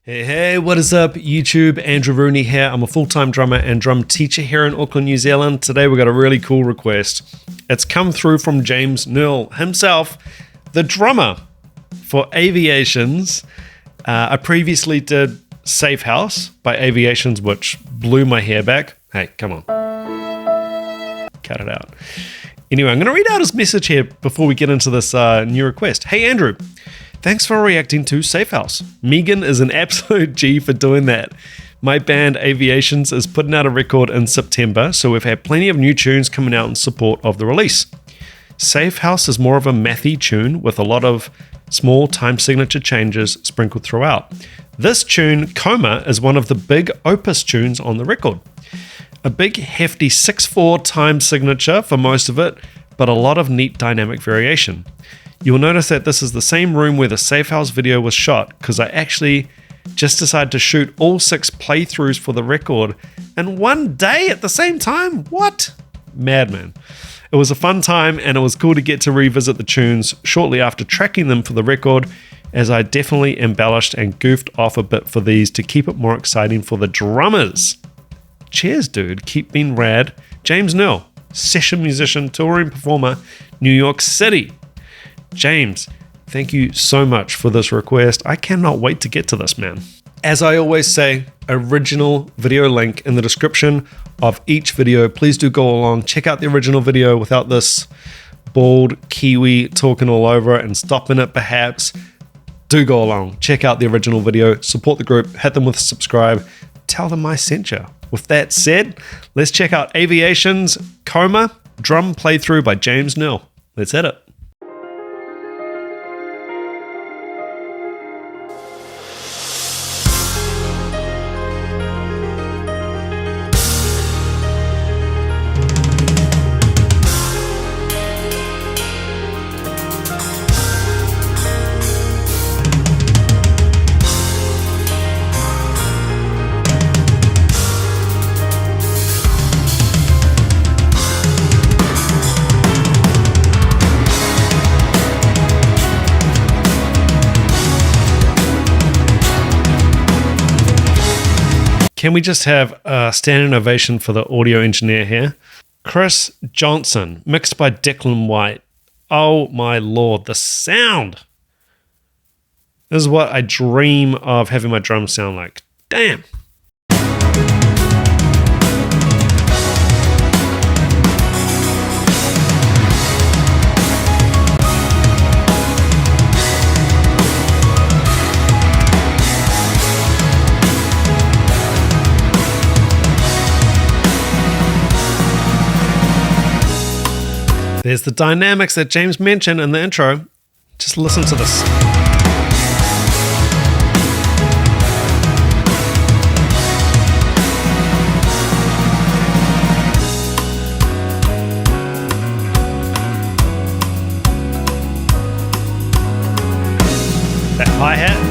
Hey, what is up, YouTube? Andrew Rooney here. I'm a full-time drummer and drum teacher here in Auckland, New Zealand. Today we got a really cool request. It's come through from James Knoerl himself, the drummer for AVIATIONS. I previously did Safe House by AVIATIONS, which blew my hair back. Hey, come on. Cut it out. Anyway, I'm going to read out his message here before we get into this new request. Hey, Andrew. Thanks for reacting to Safe House. Megan is an absolute G for doing that. My band AVIATIONS is putting out a record in September, so we've had plenty of new tunes coming out in support of the release. Safe House is more of a mathy tune with a lot of small time signature changes sprinkled throughout. This tune, Coma, is one of the big opus tunes on the record. A big hefty 6/4 time signature for most of it, but a lot of neat dynamic variation. You'll notice that this is the same room where the Safe House video was shot, because I actually just decided to shoot all 6 playthroughs for the record in one day at the same time. What? Madman. It was a fun time, and it was cool to get to revisit the tunes shortly after tracking them for the record, as I definitely embellished and goofed off a bit for these to keep it more exciting for the drummers. Cheers, dude. Keep being rad. James Knoerl, session musician, touring performer, New York City. James, thank you so much for this request. I cannot wait to get to this, man. As I always say, original video link in the description of each video. Please do go along, check out the original video without this bald Kiwi talking all over it and stopping it perhaps. Do go along, check out the original video, support the group, hit them with subscribe, tell them I sent you. With that said, let's check out AVIATIONS Coma drum playthrough by James Knoerl. Let's hit it. Can we just have a standing ovation for the audio engineer here? Chris Johnson, mixed by Declan White. Oh my lord, the sound! This is what I dream of having my drums sound like. Damn! There's the dynamics that James mentioned in the intro. Just listen to this. That hi-hat.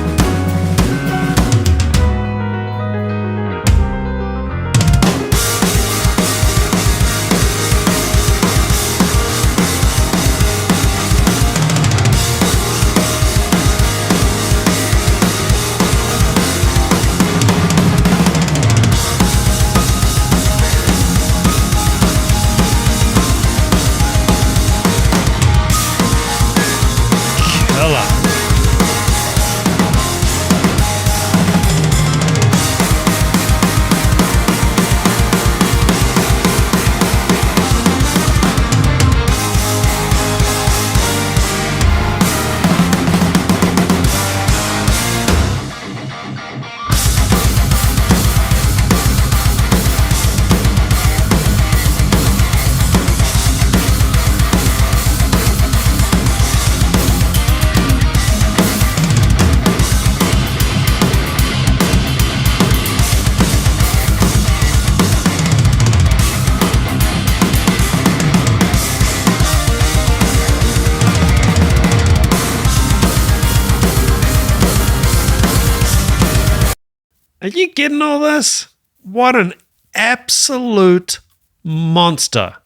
Are you getting all this? What an absolute monster.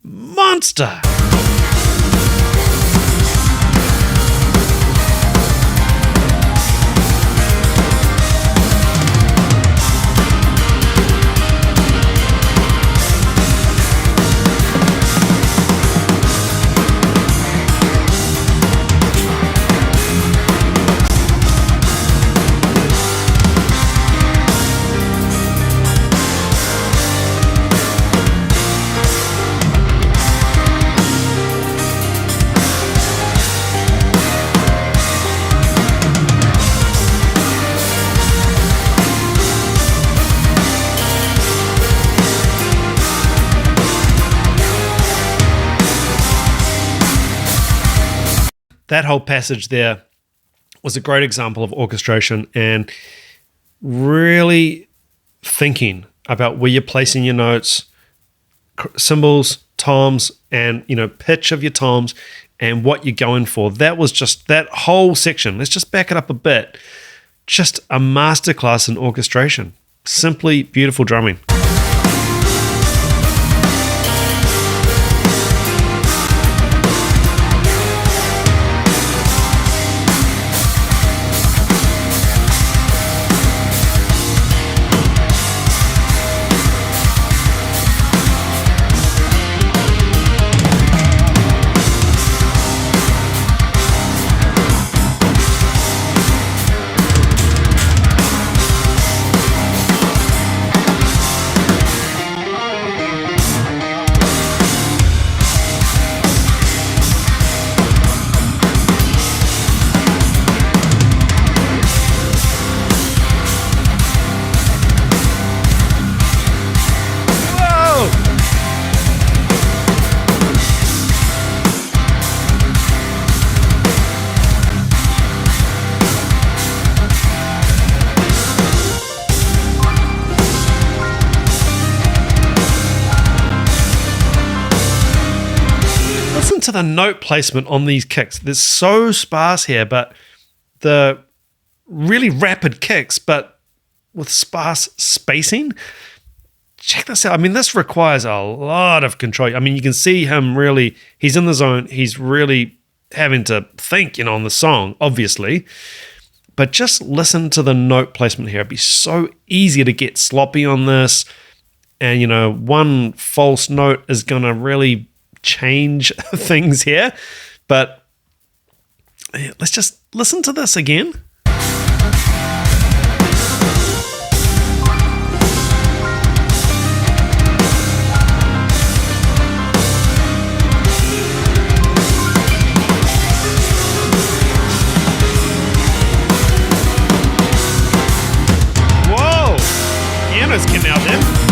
Monster! that whole passage there was a great example of orchestration and really thinking about where you're placing your notes, cymbals, toms, and pitch of your toms and what you're going for. That was just that whole section. Let's just back it up a bit. Just a masterclass in orchestration. Simply beautiful drumming. To the note placement on these kicks. They're so sparse here, but the really rapid kicks, but with sparse spacing. Check this out. I mean, this requires a lot of control. I mean, you can see him really, he's in the zone. He's really having to think, on the song, obviously. But just listen to the note placement here. It'd be so easy to get sloppy on this. And, one false note is going to really change things here, but let's just listen to this again. Whoa, piano's getting out there.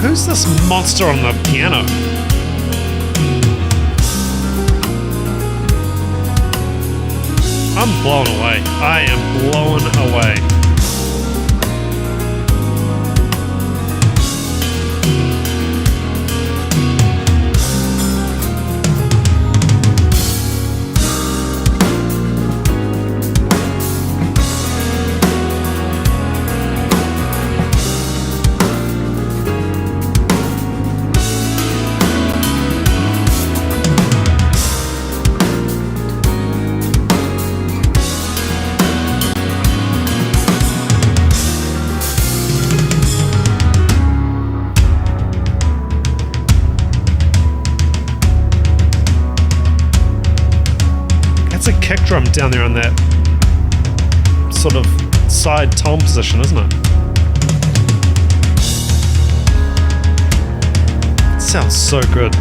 Who's this monster on the piano? I'm blown away. I am blown away. That's a kick drum down there on that sort of side tom position, isn't it? It sounds so good.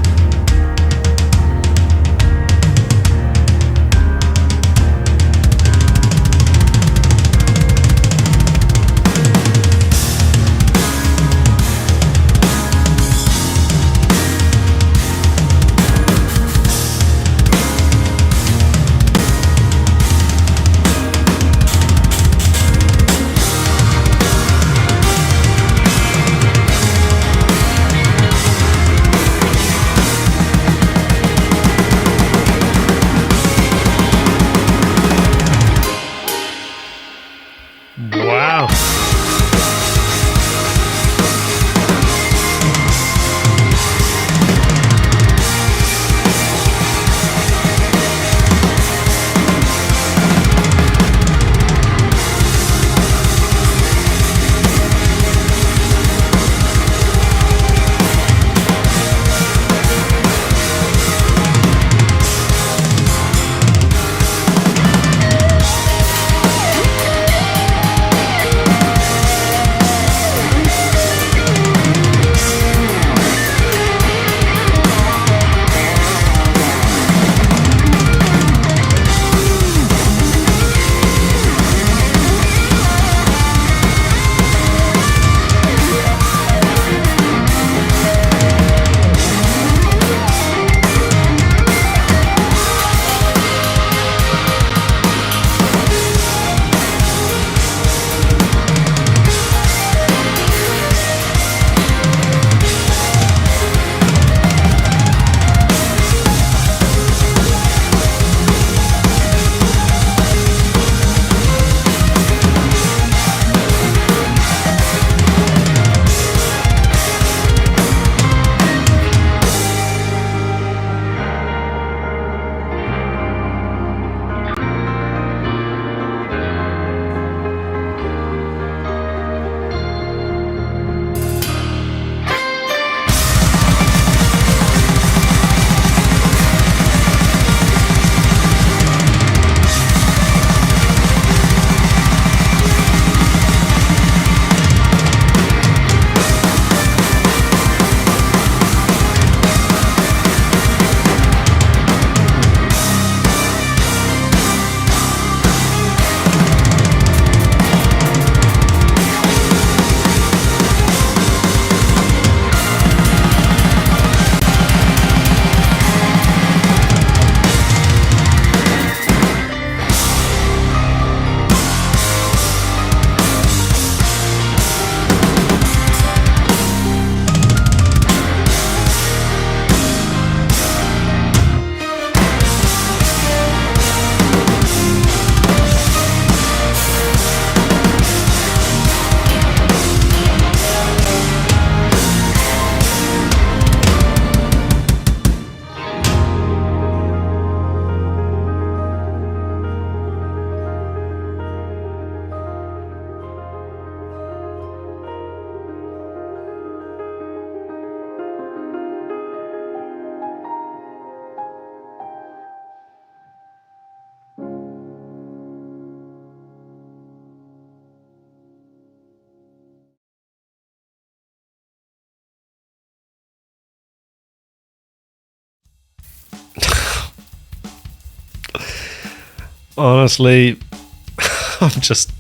Honestly,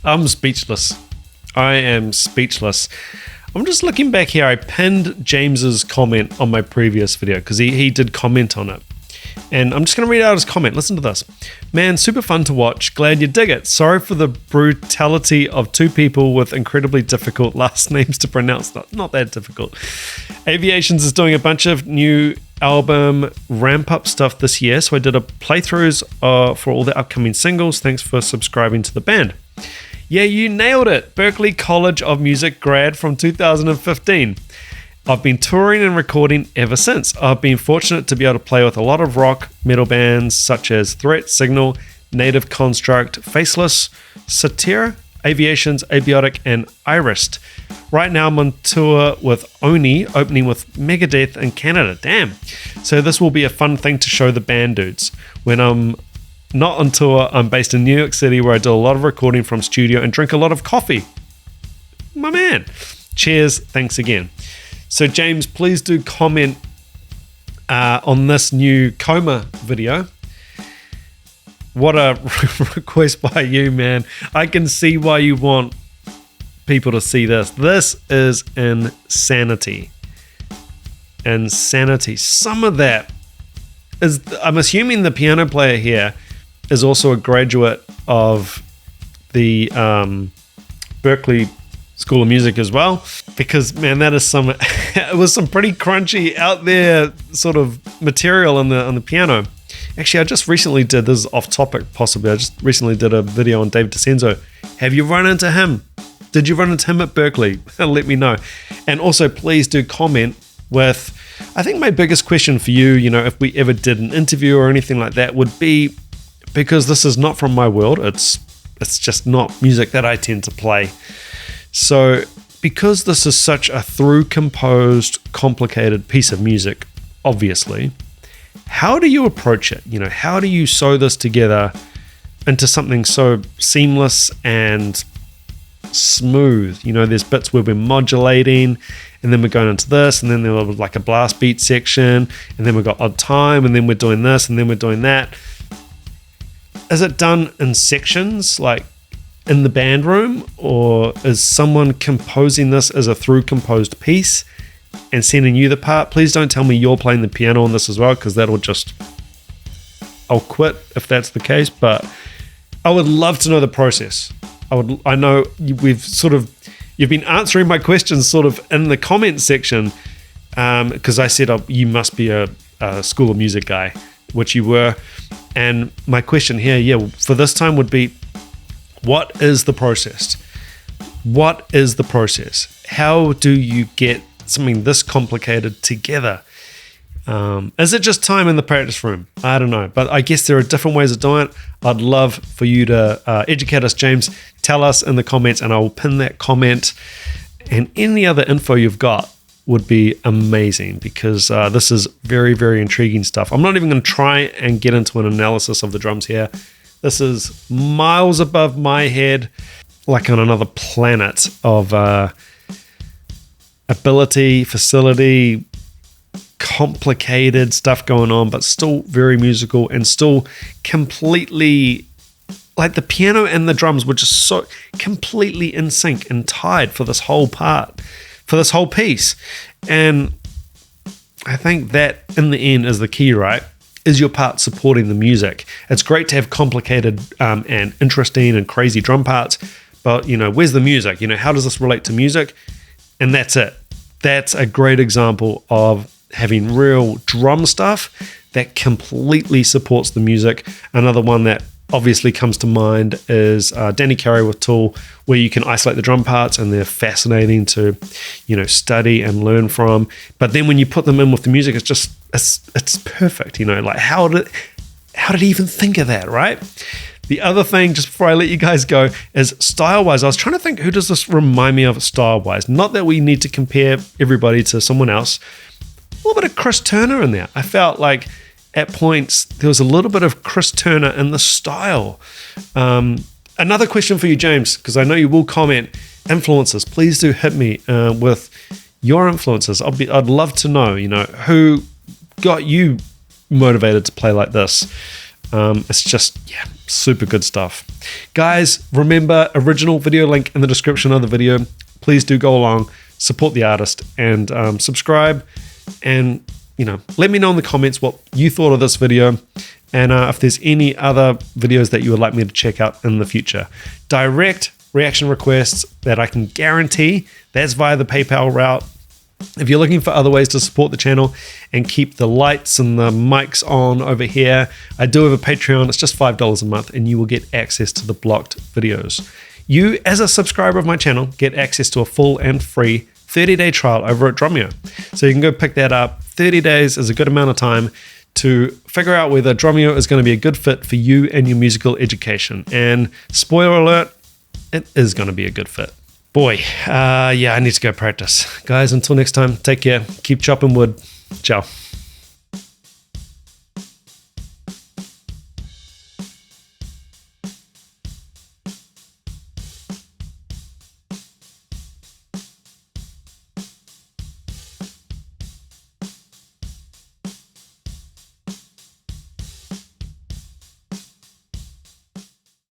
I'm speechless. I am speechless. I'm just looking back here. I pinned James's comment on my previous video because he did comment on it. And I'm just going to read out his comment. Listen to this. Man, super fun to watch. Glad you dig it. Sorry for the brutality of two people with incredibly difficult last names to pronounce. Not that difficult. AVIATIONS is doing a bunch of new album ramp-up stuff this year. So I did a playthroughs for all the upcoming singles. Thanks for subscribing to the band. Yeah, you nailed it. Berklee College of Music grad from 2015. I've been touring and recording ever since. I've been fortunate to be able to play with a lot of rock metal bands such as Threat, Signal, Native Construct, Faceless, Satira, AVIATIONS, Abiotic, and Irist. Right now I'm on tour with Oni, opening with Megadeth in Canada. Damn. So this will be a fun thing to show the band dudes. When I'm not on tour, I'm based in New York City where I do a lot of recording from studio and drink a lot of coffee. My man. Cheers. Thanks again. So James, please do comment on this new Coma video. What a request by you, man. I can see why you want people to see this. This is insanity. Insanity. Some of that is, I'm assuming the piano player here is also a graduate of the Berklee School of Music as well, because man, that is it was some pretty crunchy out there sort of material on the piano. Actually, I just recently did, this is off topic possibly, I just recently did a video on Dave DiCenzo. Have you run into him? Did you run into him at Berklee? Let me know. And also please do comment with, I think my biggest question for you, if we ever did an interview or anything like that, would be, because this is not from my world, it's just not music that I tend to play. So because this is such a through composed, complicated piece of music, obviously, how do you approach it? How do you sew this together into something so seamless and smooth? There's bits where we're modulating, and then we're going into this, and then there was like a blast beat section, and then we've got odd time, and then we're doing this, and then we're doing that. Is it done in sections, like in the band room, or is someone composing this as a through composed piece and sending you the part? Please don't tell me you're playing the piano on this as well, because I'll quit if that's the case. But I would love to know the process. I know you've been answering my questions sort of in the comment section, because I said, you must be a School of Music guy, which you were. And my question here, for this time would be, what is the process? What is the process? How do you get something this complicated together? Is it just time in the practice room? I don't know, but I guess there are different ways of doing it. I'd love for you to educate us, James. Tell us in the comments, and I will pin that comment. And any other info you've got would be amazing, because this is very, very intriguing stuff. I'm not even going to try and get into an analysis of the drums here. This is miles above my head, like on another planet of ability, facility, complicated stuff going on, but still very musical and still completely, like the piano and the drums were just so completely in sync and tied for this whole part, for this whole piece. And I think that in the end is the key, right? Is your part supporting the music? It's great to have complicated and interesting and crazy drum parts, but where's the music? How does this relate to music? And that's it. That's a great example of having real drum stuff that completely supports the music. Another one that obviously comes to mind is Danny Carey with Tool, where you can isolate the drum parts and they're fascinating to, study and learn from. But then when you put them in with the music, it's perfect. Like how did he even think of that, right? The other thing, just before I let you guys go, is style-wise. I was trying to think, who does this remind me of style-wise? Not that we need to compare everybody to someone else. A little bit of Chris Turner in there. I felt like at points there was a little bit of Chris Turner in the style. Another question for you, James, because I know you will comment. Influences, please do hit me with your influences. I'd love to know, who got you motivated to play like this. It's just, yeah, super good stuff. Guys, remember, original video link in the description of the video. Please do go along, support the artist, and subscribe. And, you know, let me know in the comments what you thought of this video, and if there's any other videos that you would like me to check out in the future. Direct reaction requests that I can guarantee, that's via the PayPal route. If you're looking for other ways to support the channel and keep the lights and the mics on over here, I do have a Patreon. It's just $5 a month, and you will get access to the blocked videos. You, as a subscriber of my channel, get access to a full and free 30-day trial over at Drumeo. So you can go pick that up. 30 days is a good amount of time to figure out whether Drumeo is going to be a good fit for you and your musical education. And spoiler alert, it is going to be a good fit. Boy, yeah, I need to go practice. Guys, until next time, take care. Keep chopping wood. Ciao.